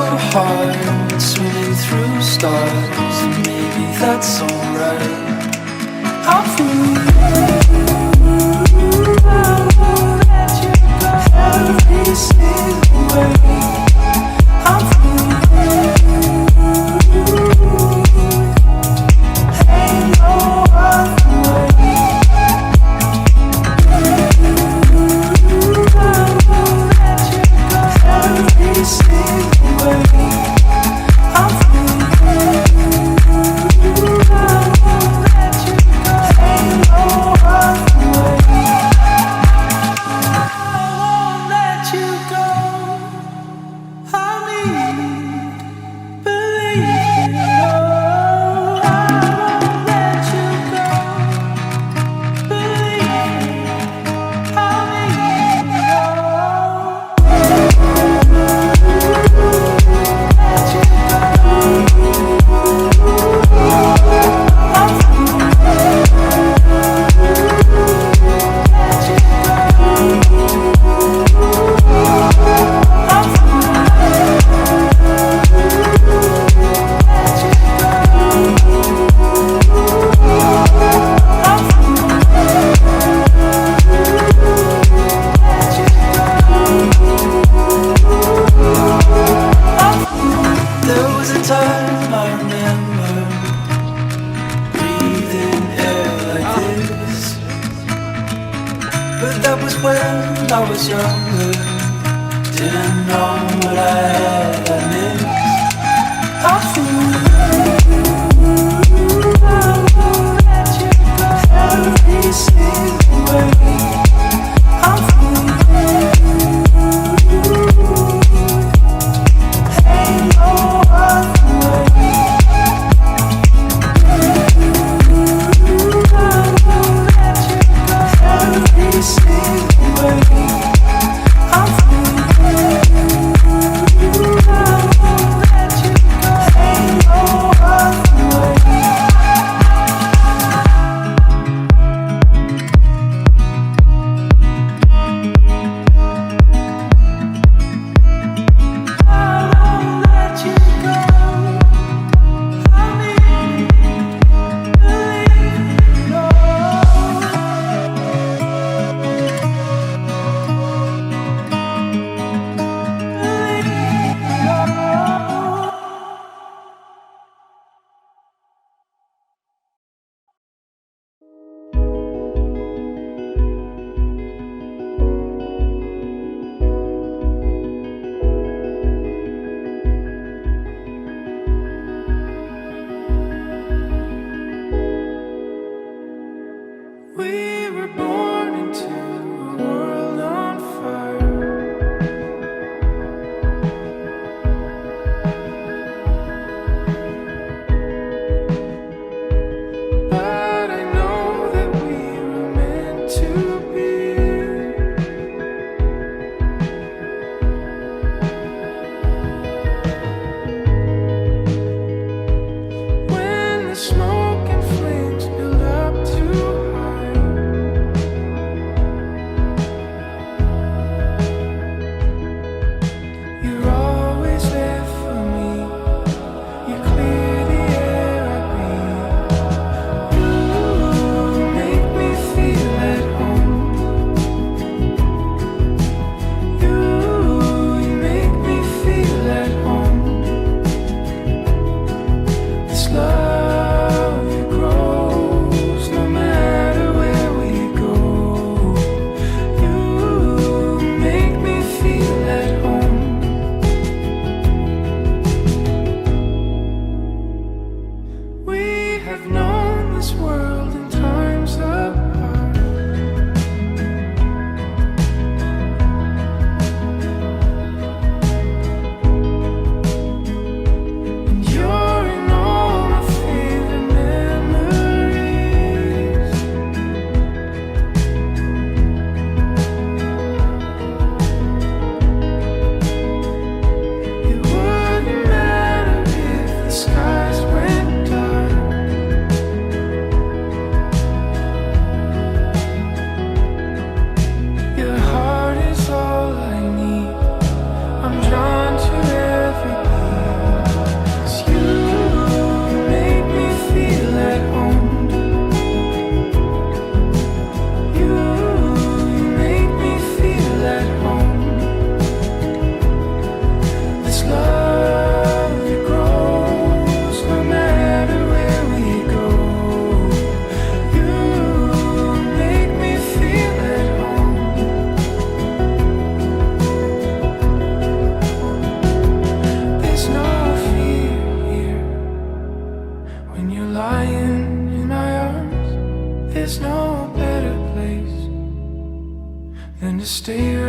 heart swimming through stars, maybe that's alright. I'm free. Every single way. I'm free. Ain't no other way. Every single way. I'm free. Ain't no other way. I won't let you go. I need believe it all. I won't let you go. Believe it. I need it all. Let you There was a time I remember breathing air like this, but that was when I was younger. Didn't know what I had I missed. I'm free. Every single way. I'm free. Ain't no other way. Every single way. I'm free. stay